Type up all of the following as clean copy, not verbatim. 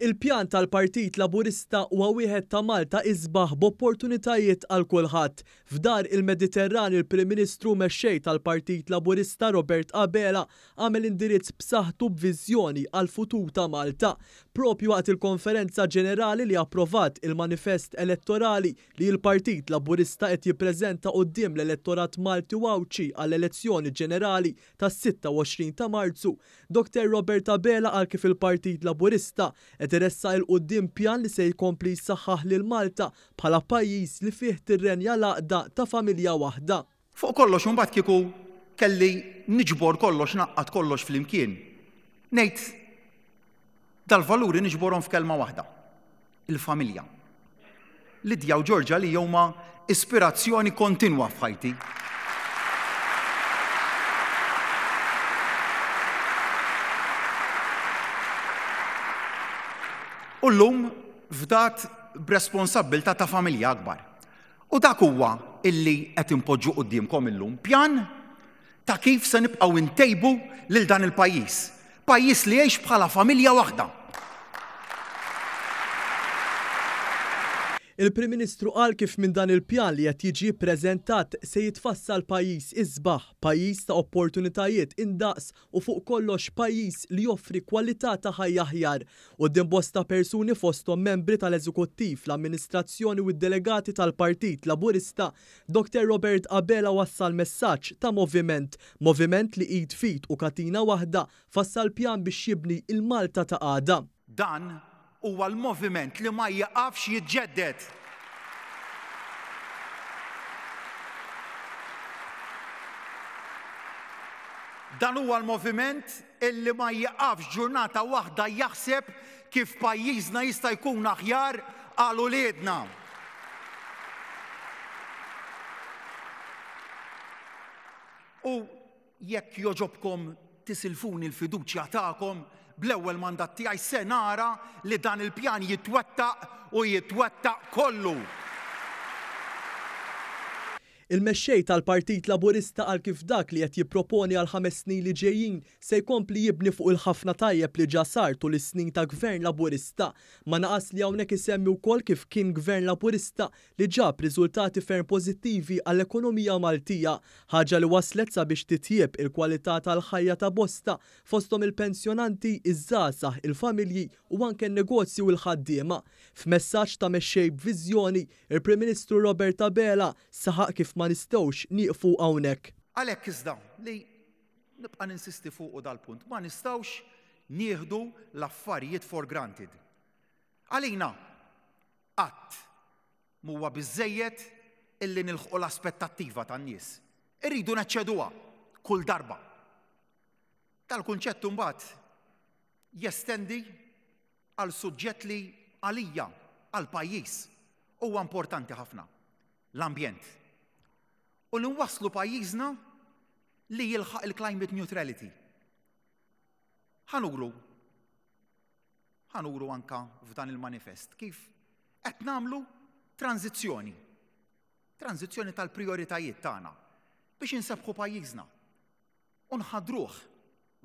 Il-pjan tal-Partit Laburista huwa wieħed ta' Malta isbaħ b'opportunitajiet għal kulħadd. F'dar il-Mediterran il-Prim Ministru mexxej tal-Partit Laburista Robert Abela għamel indirizz b'saħħtu b'viżjoni għal futur ta' Malta. Propju waqt il-konferenza ġenerali li approvat il-manifest elettorali li l-Partit Laburista qed jippreżenta quddiem l-elettorat Malti wawċi għall-elezzjoni ġenerali tas-26 ta' Marzu, Dr. Robert Abela qal kif il-Partit Laburista iressa il-qudiem pjan li se jkompli jsaħħaħ lil Malta bħala pajjiż li fih tirrenja l-għaqda ta' familja waħda. Fuq kollox imbagħad kieku kelli niġbor kollox naqqad kollox flimkien. Ngħid dal-valuri niġborhom f'kelma waħda. Il-familja. Lidja u Ġorġa li huma ispirazzjoni kontinwa f'ħajti. U llum fdat b'responsabbilta ta' familja akbar. U dak huwa illi qed impoġġu qudiemkom illum pjan ta' kif se nibqgħu ntejbu lil dan il-pajjiż. Pajjiż li jgħix bħala familja waħda. Il-Prim Ministru qal kif minn dan il-pjan li qed jiġi ppreżentat se jitfassal pajjiż isbaħ, pajjiż ta' opportunitajiet indaqs u fuq kollox pajjiż li joffri kwalità ta' ħajja aħjar. Quddiem bosta persuni fosthom membri tal-Eżekuttiv, l-Amministrazzjoni u d-delegati tal-Partit Laburista, Dr. Robert Abela wassal messaġġ ta' moviment li id fit u katina waħda fassal pjan biex jibni il-Malta ta' għada. Dan huwa l-moviment li ma jaqafx jiġġedded. Dan huwa l-moviment illi ma jaqafx ġurnata waħda jaħseb kif pajjiżna jista' jkun aħjar għal uliedna. U jekk joġobkom tisilfuni l-fiduċja tagħkom, bl-ewwel mandat tiegħi se nara li dan il-pjan jitwettaq u jitwettaq kollu. Il-mexxej tal-Partit Laburista qal kif dak li qed jipproponi għal 5 snin li ġejjin se jkompli jibni fuq il-ħafna tajjeb li ġa sar tul is-snin ta' Gvern Laburista. Ma naqas li hawnhekk isemmi wkoll kif kien Gvern Laburista li ġab riżultati ferm pożittivi għall-ekonomija Maltija, ħaġa li waslet sabiex titjieb il-kwalità tal-ħajja ta' bosta fosthom il-pensjonanti, iż-żgħażagħ, il-familji u anke n-negozju u l-ħaddiema. F'messaġġ ta' mexxej b'viżjoni, il-Prim Ministru Robert Abela saħaq kif ma nistgħux nieqfu hawnhekk. Għalhekk iżda li nibqa' ninsisti fuq dal-punt, ma nistgħux nieħdu l-affarijiet for granted. Għalina qatt huwa biżżejjed illi nilħqu l-aspettattiva tan-nies. Irridu naċċeduha kull darba. Tal-kunċett imbagħad jestendi għal suġġett li għalija għal pajjiż huwa importanti ħafna. L-ambjent. U li nwasslu pajjiżna li jilħaq il-climate neutrality. Ħanuru anka f'dan il-manifest kif qed nagħmlu tranzizzjoni tal-prijoritajiet tagħna biex insebħu pajjiżna u nħaddruh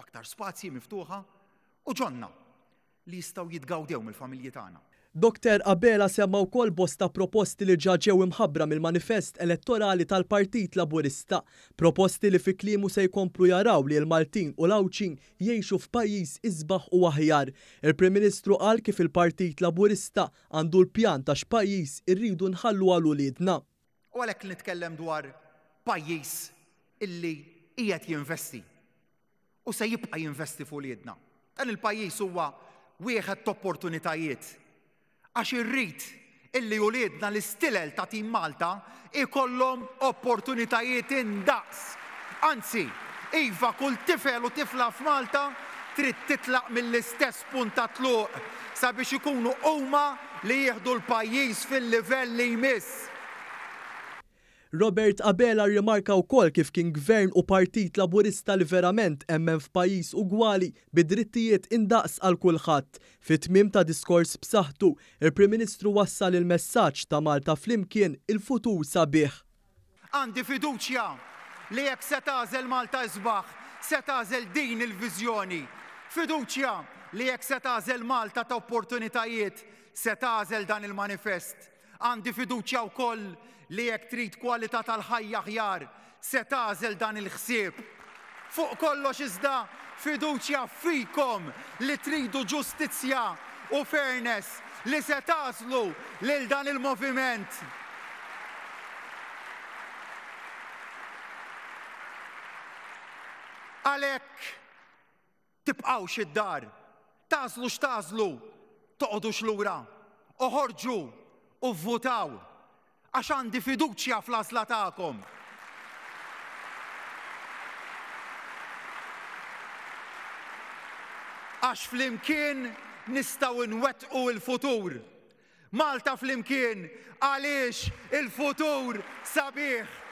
b'aktar spazji miftuħa u ġonna li jistgħu jitgawdew mill-familji tagħna. Dr. Abela semma wkoll bosta proposti li ġew imħabbra mill-manifest elettorali tal-Partit Laburista, proposti li fi kliemu se jkomplu jaraw li l-Maltin u l-Awċin jgħixu f'pajjiż isbaħ u aħjar. Il-Prim Ministru qal kif il-Partit Laburista għandu l-pjan ta' x'pajjiż irridu nħallu għal uliedna. U għalhekk nitkellem dwar pajjiż illi qiegħed jinvesti u se jibqa' jinvesti fuq uliedna. Dan il-pajjiż huwa wieħed ta' opportunitajiet. Għax irrid illi uliedna l-istilel ta' tim Malta ikollhom opportunitajiet indaqs. Anzi, iva kull tifel u tifla f'Malta trid titlaq mill-istess punt ta' tluq sabiex ikunu huma li jieħdu l-pajjiż fil-livell li jmiss. Robert Abela rimarka wkoll kif kien Gvern u Partit Laburista li verament emmen f'pajjiż ugwali bid-drittijiet indaqs għal kulħadd. Fit-tmiem ta' diskors b'saħħtu, il-Prim Ministru wassal il-messaġġ ta' Malta flimkien il-futur sabiħ. Għandi fiduċja li jekk se tagħżel Malta isbaħ, se tagħżel din il-viżjoni fiduċja li jekk se tagħżel Malta ta' opportunitajiet se tagħżel dan il-manifest. Għandi fiduċja wkoll li jekk trid kwalità tal-ħajja aħjar se tagħżel dan il-ħsieb. Fuq kollox iżda fiduċja fikom li tridu ġustizzja u fairness li se tażlu lil dan il-moviment. Għalhekk tibqgħux id-dar, tażlu x'tażlu, toqgħodux lura, oħorġu u vvutaw għax għandi fiduċja fl-għażla tagħkom. Għax flimkien nistgħu nwettqu l-futur. Malta flimkien għaliex il-futur sabiħ.